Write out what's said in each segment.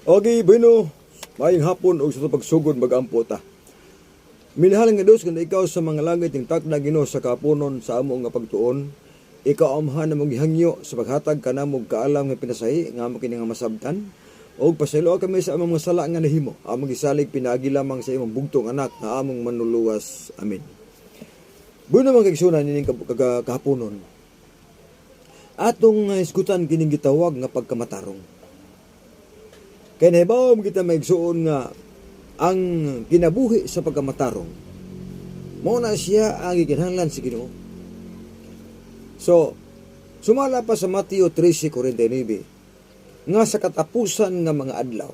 Okay, bueno, maayong hapon o sa pagsugod mag-ampo ta. Minahal nga Dios kung ikaw sa mga langit ng takda Ginoo sa kapunon sa amo nga pagtuon, ikaw amhan na mong gihangyo sa paghatag ka na mong kaalam nga pinasahi nga amo kini nga masabtan o pasaylo kami sa among mga sala nga nahimo. Among gisalig pinaagi lamang sa imong bugtong anak nga among manluluwas. Amen. Bueno mga kaigsunan nining kahaponon. Atong isgutan kining gitawag nga pagkamatarong. Kaya nahibaw kita maigsuon nga ang kinabuhi sa pagkamatarong. Mao na siya ang gikinahanglan sa Ginoo. So, sumala pa sa Mateo 13:49 nga sa katapusan nga mga adlaw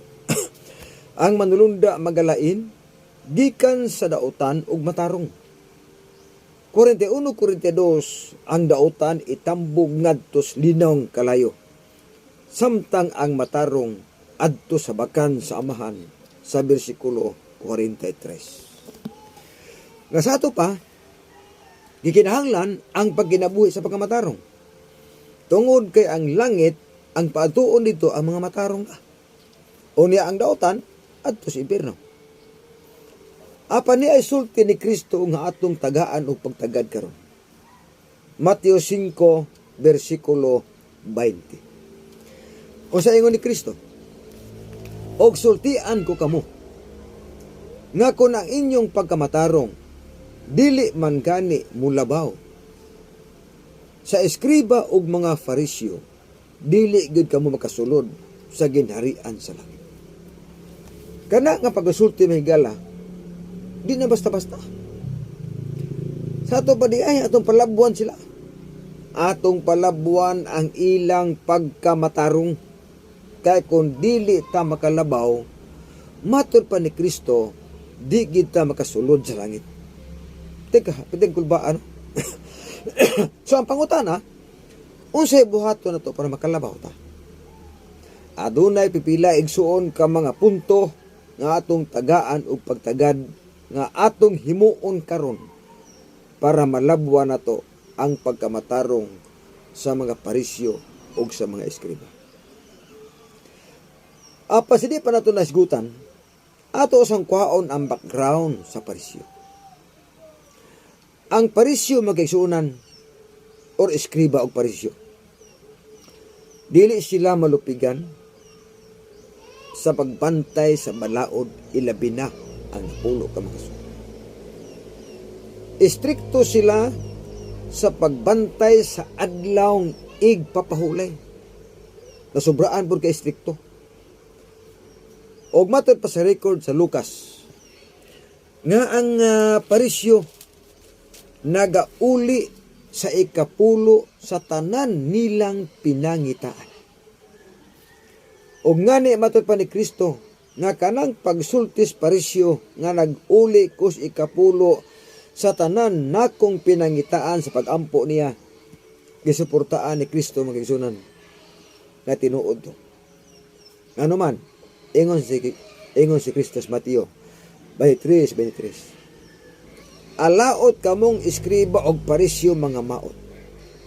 ang manulunda magalain gikan sa dautan ug matarong. 41:42 ang dautan itambog ngadto linong kalayo. Samtang ang matarong adto sa bakan sa amahan sa bersikulo 43. Nga sa ato pa, gikinahanglan ang pagkinabuhi sa pagkamatarong. Tungod kay ang langit, ang paatuon dito ang mga matarong ka. Unya ang dautan, adto sa impierno. Apa ni ay sulti ni Kristo nga atong tagaan o pagtagad karon. Mateo 5:20. O sa ingon ni Kristo, og sultian ko kamo, nga kung ang inyong pagkamatarong, dili man gani mulabaw. Sa eskriba ug mga Fariseo, dili gid kamo makasulod sa ginharian sa langit. Kana nga pagsulti mahigala, di na basta-basta. Sa ato pa di ay atong palabuan sila. Atong palabuan ang ilang pagkamatarong. Kaya kung dili ta makalabaw, matur pa ni Kristo, di kita makasulod sa langit. Teka, piteng kulbaan. So, ang pangutana, unsay buhato na to para makalabaw ta? Adunay pipila igsuon ka mga punto nga atong tagaan o pagtagad nga atong himuon karon para malabwa na to ang pagkamatarong sa mga Parisyo o sa mga eskriba. Apa sidi pa nato nasgutan, ato sang kuhaon ang background sa Parisyo. Ang Parisyo magkaigsuunan or eskriba og Parisyo. Dili sila malupigan sa pagbantay sa balaod, ilabi na ang pulo ka mga sugo. Istrikto sila sa pagbantay sa adlawng igpapahulay. Nasubraan pud kay istrikto. Og matod pa sa record sa Lucas nga ang Parisyo nagauli sa ikapulo sa tanan nilang pinangitaan. Og ngani matod pa ni Kristo nga kanang pagsultis Parisyo nga naguli kus ikapulo sa tanan nakong pinangitaan sa pagampo niya, gisuportaan ni Kristo magigsunan nga tinuod to. Ano man ingon si Kristo sa Mateo 23:23. Alaot kamong eskriba og Parisyo mga maot.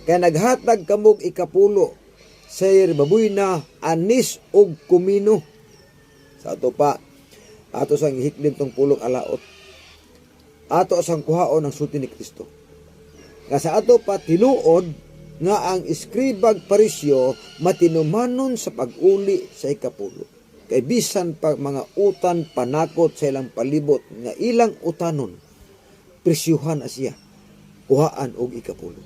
Kaya naghatag kamog ikapulo sa baboy na anis og kumino. Sa ato pa, ato sang hiklim tong pulong alaot. Ato sang kuhaon ang sulti ni Kristo. Nga sa ato pa tinuod nga ang eskribag Parisyo matinumanon sa pag-uli sa ikapulo. Kay bisan pa mga utan panakot sa ilang palibot nga ilang utanon, presyuhan siya, kuhaan og ikapulo.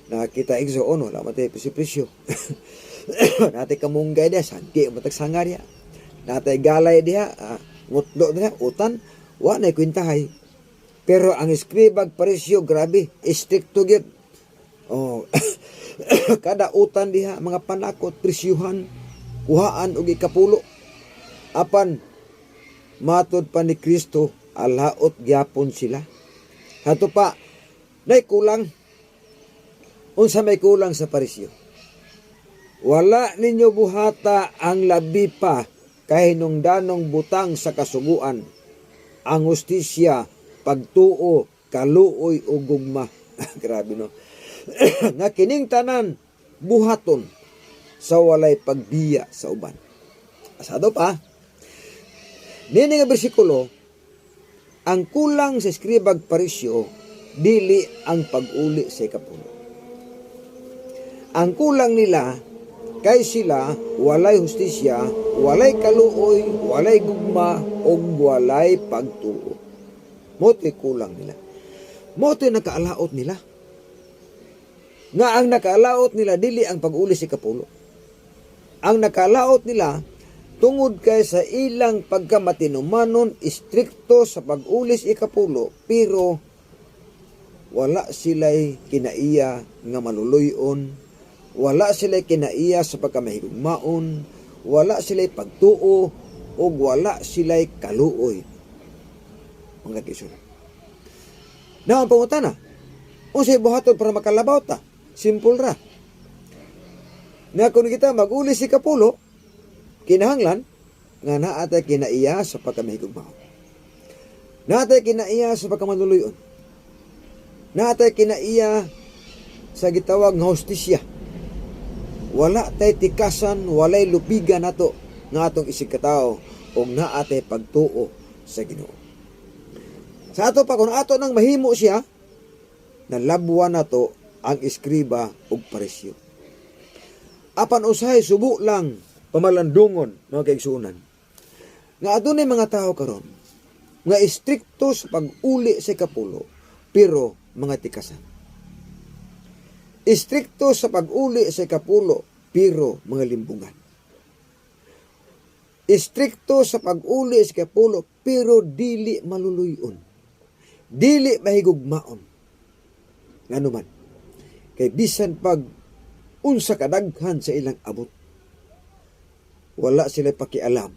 Nakita igsoon, wala matay presyo. Natay kamunggay diya, sangki matagsangar diya. Natay galay diya, ngutlo diya, utan, wala na kwintahay. Pero ang eskribag Parisyo, grabe, istrikto gyud. Oh, kada utan diha, mga panakot, presyuhan, kuhaan og ikapulo. Apan matod pa ni Kristo, alaot gyapon sila. Hato pa, nay kulang. Unsa may kulang sa Parisyo? Wala ninyo buhata ang labi pa kahinungdanong butang sa kasuguan, ang hustisya, pagtuo, kaluoy o gugma. Grabe no. Nga kining tanan buhaton sa walay pagbiya sa uban. Asado pa, nini nga bersikulo, ang kulang sa eskribag parisyo, dili ang pag-uli sa ikapulo. Ang kulang nila, kay sila walay hustisya, walay kaluoy, walay gugma, o walay pagtuo. Moto'y kulang nila. Moto'y nakaalaot nila. Nga ang nakaalaot nila, dili ang pag-uli sa ikapulo. Ang nakaalaot nila, tungod kay sa ilang pagkamatinumanon, istrikto sa pag-ulis ikapulo, pero wala sila'y kinaiya nga maluluyon, wala sila'y kinaiya sa pagkamahigugmaon, wala sila'y pagtuo, o wala sila'y kaluoy. Mga kisunan. Na ang pangutana, unsay buhaton para makalabaw ta? Simple ra. Nga kung kita mag-ulis ikapulo, kinahanglan nga naatay kinaiya sa pagkamahigugmaon. Naatay kinaiya sa pagkamanuluyon. Naatay kinaiya sa gitawag nga hustisya. Wala tay tikasan, walay lupigan nato nga atong isig katao o naatay pagtuo sa Ginoo. Sa ato pa kung ato nang mahimo siya, nalabuan nato ang iskriba ug parisyo. Apan usahay subo lang pamalandungon mga kaigsuunan. Nga adunay mga tao karon nga istrikto sa pag-uli sa ikapulo pero mga tikasan. Istrikto sa pag-uli sa ikapulo pero mga limbungan. Istrikto sa pag-uli sa ikapulo pero dili maluluyon. Dili mahigugmaon. Ngano man kay bisan pag unsa kadaghan sa ilang abot, wala sila pakialam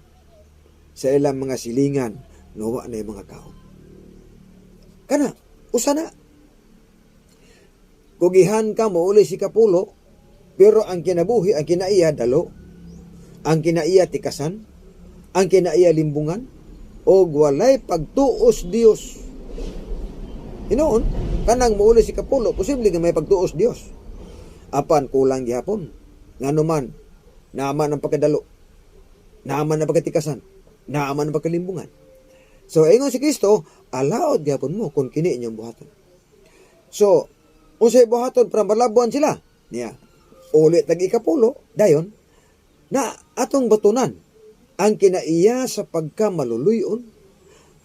sa ilang mga silingan nawa na yung mga kaon. Kana, usa na. Kugihan ka mo uli si kapulo, pero ang kinabuhi, ang kinaiya dalo, ang kinaiya tikasan, ang kinaiya limbungan, o walay pagtuos Dios. Hinoon, kanang mo uli si kapulo, posible nga may pagtuos Dios. Apan kulang gihapon. Ngano man, naaman ang pagkadalo, naaman ang pagkatikasan, naaman ang pagkalimbungan. So, ingon si Kristo, alaod gihapon mo kung kini inyong buhaton. So, unsay buhaton para malabuan sila? Niya, ulit lagi ikapulo, dayon, na atong batunan ang kinaiya sa pagkamaluluyon,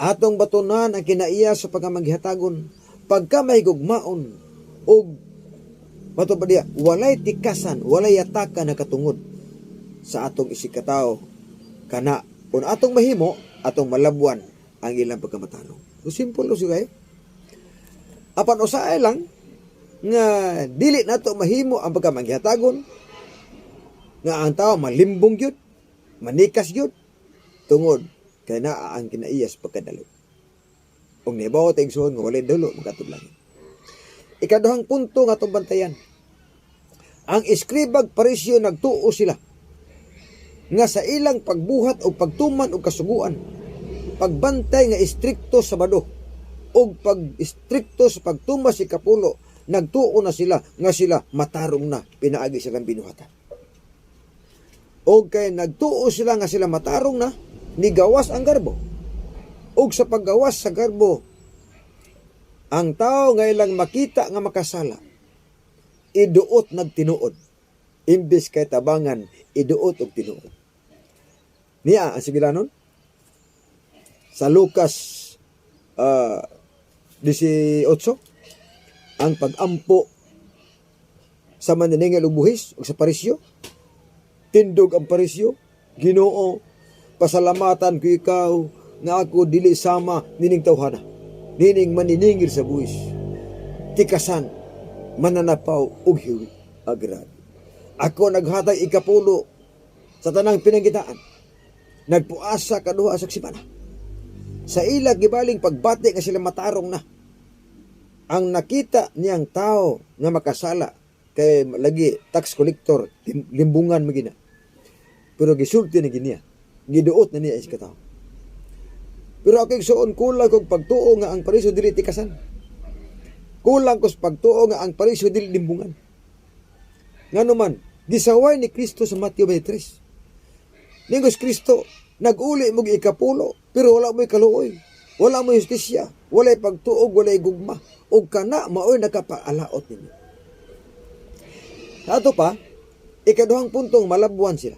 atong batunan ang kinaiya sa pagkamaghatagon, pagkamahigugmaon, o mato pa diya, walay tikasan, walay yatakan na katungod sa atong isikataw. Kana, kung atong mahimo, atong malabuan ang ilang pagkamatanong. So, simple lo siya. Apan usahay lang, nga dili nato mahimo ang pagkamaghatagon, nga ang tao malimbong yun, manikas yun, tungod kay naa ang kinaiyas pagkadalo. Kung nibaw tayong suhon nga walay dalo, magkatudlangin. Ikaduhang punto nga itong bantayan. Ang iskribag parisyo nagtuo sila nga sa ilang pagbuhat o pagtuman o kasuguan, pagbantay nga istrikto sa bado o pag-istrikto sa pagtumas si kapulo, nagtuo na sila nga sila matarong na pinaagi silang binuhatan. O kay nagtuo sila nga sila matarong na, nigawas ang garbo. O sa paggawas sa garbo, ang tao nga ilang makita nga makasala, iduot nagtinuod. Imbis kay tabangan, iduot og tinuod. Niya, ang sigilanon? Sa Lucas 18, ang pag-ampo sa maniningil og buhis o sa parisyo, tindog ang parisyo, Ginoo, pasalamatan ko ikaw nga ako dili sama nining tawhana. Nining maniningil sa buhis, tikasan, mananapaw, ug hiwi, agrad. Ako naghatag ikapulo sa tanang pinanggitaan, nagpuasa kaduha sa simana. Sa ila gibaling pagbati nga sila matarong na. Ang nakita niyang tao nga makasala, kay lagi tax collector, limbungan magina. Pero gisulti na giniya, giduot na niya is katao. Pero ako igsuon kulang kong pagtuo nga ang parisyo dili tikasan. Kulang ko sa pagtuo nga ang parisyo dili limbungan. Ngano man, gisaway ni Kristo sa Mateo 23. Ningos Kristo, nag-uli mo ikapulo, pero wala mo ikaluoy. Wala mo justisya, walay pagtuog, walay gugma. O kana, maoy nakapaalaot ninyo. Sa ato pa, ikaduhang puntong malabuan sila.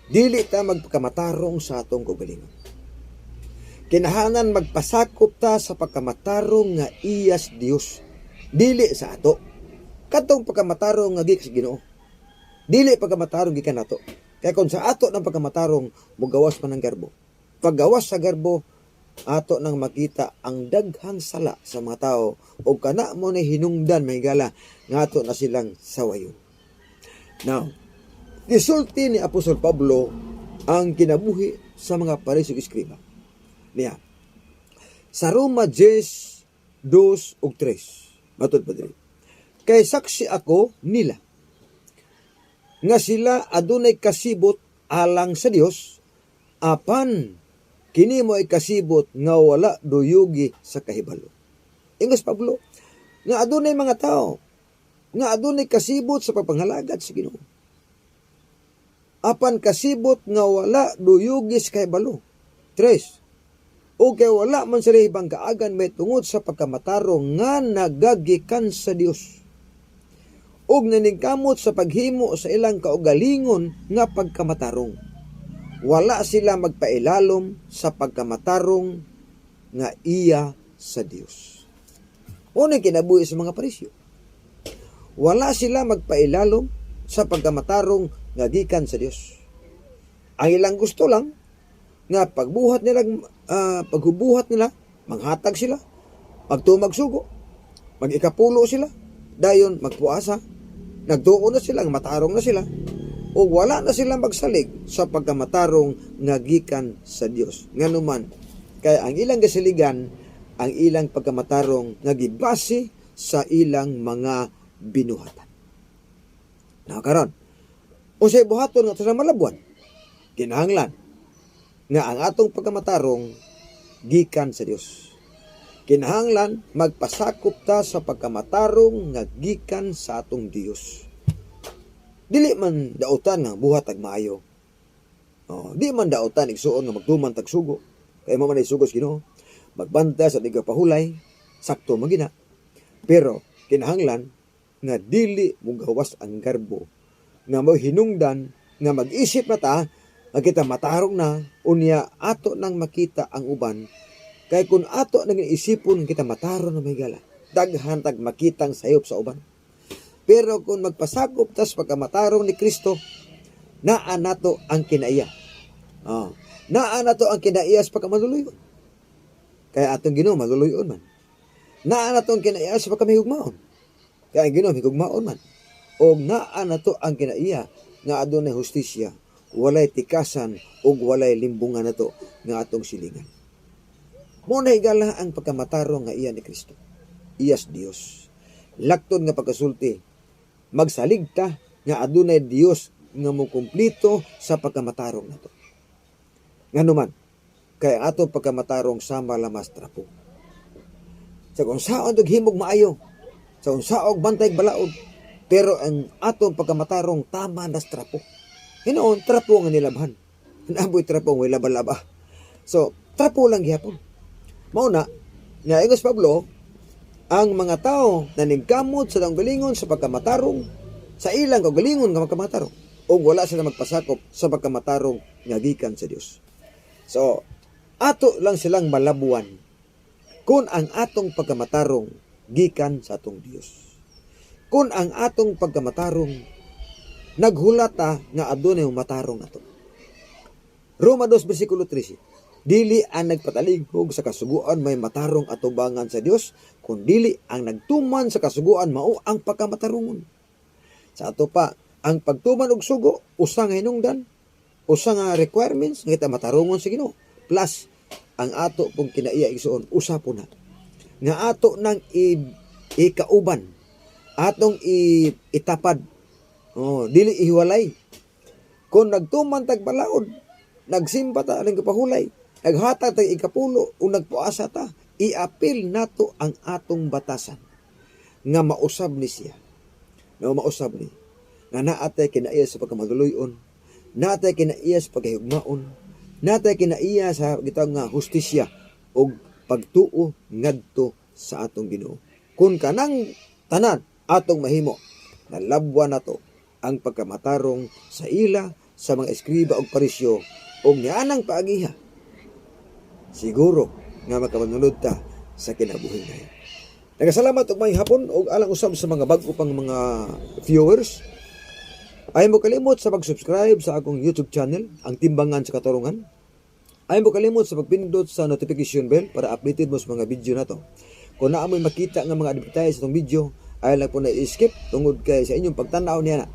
Dili ta magpakamatarong sa atong kaugalingon. Kinahanglan magpasakop ta sa pagkamatarong nga iyas Dios. Dili sa ato. Katong pagkamatarong nga gikas Ginoo. Dili pagkamatarong gikan nato. Kaya kung sa ato ng pagkamatarong, mugawas man ang garbo. Paggawas sa garbo, ato nang makita ang daghang sala sa mga tao o kana mo na hinungdan may gala nga ato na silang sawayon. Now, gisulti ni Apostol Pablo ang kinabuhi sa mga parisig eskriba. Niya, sa Roma 10, 2 ug 3, matod pa diri. Kay saksi ako nila nga sila adunay kasibot alang sa Dios, apan kini mo ay kasibot nga wala duyugi sa kahibalo. Ingos Pablo, nga adunay mga tao nga adunay kasibot sa pagpanghalagad sa Ginoo, apan kasibot nga wala duyugi sa kahibalo. 3, o kay wala man sila ibang kaagan may tungod sa pagkamatarong nga nagagikan sa Dios, ug naningkamot sa paghimo sa ilang kaugalingon nga pagkamatarong. Wala sila magpailalom sa pagkamatarong nga iya sa Dios. Unang kinabuhi sa mga parisyo. Wala sila magpailalom sa pagkamatarong nga gikan sa Dios. Ang ilang gusto lang nga paghubuhat nila, manghatag sila, magtumagsugo, mag-ikapulo sila, dayon magpuasa, nagtuon na sila, matarong na sila, o wala na silang magsalig sa pagkamatarong nga gikan sa Dios. Nganuman, kaya ang ilang gasiligan, ang ilang pagkamatarong nga gibase sa ilang mga binuhatan. Karon, unsay buhaton nga sa malabuan? Kinahanglan nga ang atong pagkamatarong gikan sa Dios. Kinahanglan magpasakop ta sa pagkamatarong nga gikan sa atong Dios. Dili man dautan nga buhat ag maayo. Di man dautan igsuon nga magtuman tag sugo. Kay mo man sugos Ginoo. Magbanta sa tigapahulay, sakto magina. Pero kinahanglan nga dili mo gawas ang garbo, nga mo hinungdan, nga mag-isip na ta, nga kita matarong na, unya ato nang makita ang uban. Kay kung ato nang isipon kita matarong na may gala, daghan tag makitang sayop sa uban. Pero kung magpasakop tas pagkamatarong ni Kristo, naa nato ang kinaiya. Naa nato ang kinaiya sa pagkamaluluyon. Kaya atong Ginoo maluluyon man. Naa nato ang kinaiya sa pagkamahigugmaon. Kaya ang Ginoo higugmaon man. O naa nato ang kinaiya nga adunay hustisya, walay tikasan ug walay limbungan nato nga atong silingan. Muna higala ang pagkamatarong nga iya ni Kristo. Iyas Dios. Lakton nga pagkasulti, magsaligta nga adunay Dios nga mokumplito sa pagkamatarong nato. Nganuman, kay ato pagkamatarong sama lamas trapo. Sa kung saon himog maayo, sa kung saog bantay balaod, pero ang atong pagkamatarong tama nas trapo. Hinoon trapo nga nilabhan. Naboy trapo nga laba-laba. So, trapo lang gihapon. Mauna, nga ingos Pablo, ang mga tao na ningkamot sa galingon sa pagkamatarong, sa ilang kagalingon nga pagkamatarong, o wala sila magpasakop sa pagkamatarong nga gikan sa Dios. So, ato lang silang malabuan kung ang atong pagkamatarong gikan sa atong Dios. Kung ang atong pagkamatarong naghulata nga adunay matarong nato. Roma 2 versikulo 13. Dili ang nagpatalinghog sa kasuguan may matarong atubangan sa Dios, kundili ang nagtuman sa kasuguan mao ang pagkamatarongon. Sa ato pa, ang pagtuman og sugo usa nga hinungdan, usa nga requirements nga kita matarongon sa Ginoo. Plus ang ato pong kinaiya igsuon usa po na nga ato nang ikauban, atong itapad. Dili ihiwalay. Kung nagtuman tag balaod, nagsimba ta aling kapahulay, naghatag tag ikapulo o nagpuasa ta, iapil nato ang atong batasan nga mausab ni siya. Nga mausab ni nga naatay kinaiya sa pagkamaduluyon, natay kinaiya sa pagkahigugmaon, natay kinaiya sa gitawag nga hustisya o pagtuo ngadto sa atong Ginoo. Kung kanang tanan atong mahimo, nalabwa na to ang pagkamatarong sa ila sa mga eskriba o parisyo o nianang paagiha. Siguro nga makamanunod ta sa kinabuhi ngayon. Nagasalamat og may hapon og alang usab sa mga bag-o pang mga viewers. Ay mo kalimot sa pag-subscribe sa akong YouTube channel, ang Timbangan sa Katarungan. Ay mo kalimot sa pagpindot sa notification bell para updated mo sa mga video na to. Kung naa mo'y makita nga mga advertise sa itong video, ay lang po na i-skip tungod kay sa inyong pagtanaw niya na.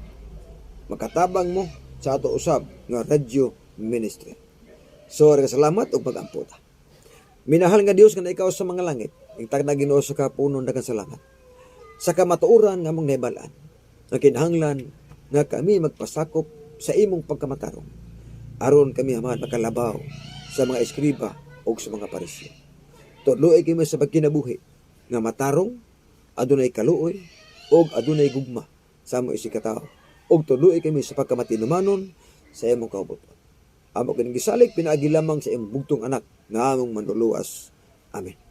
Makatabang mo sa ato usab nga radio ministry. So, salamat ug pag-amputa. Minahal nga Dios nga ikaw sa mga langit, ingtag na Ginoo sa kapunon daghang salamat. Sa kamatuoran nga mong nahibalaan, nga kinahanglan nga kami magpasakop sa imong pagkamatarong. Aron kami hamad makalabaw sa mga eskriba o sa mga parisyo. Tuloy kami sa pagkinabuhi nga matarong, adunay kaluoy, o adunay gugma sa among isikataw. O tuloy kami sa pagkamatinumanon sa imong kaubuton. Amo kining gisalig pinaagi lamang sa imong bugtong anak nga among manluluwas. Amen.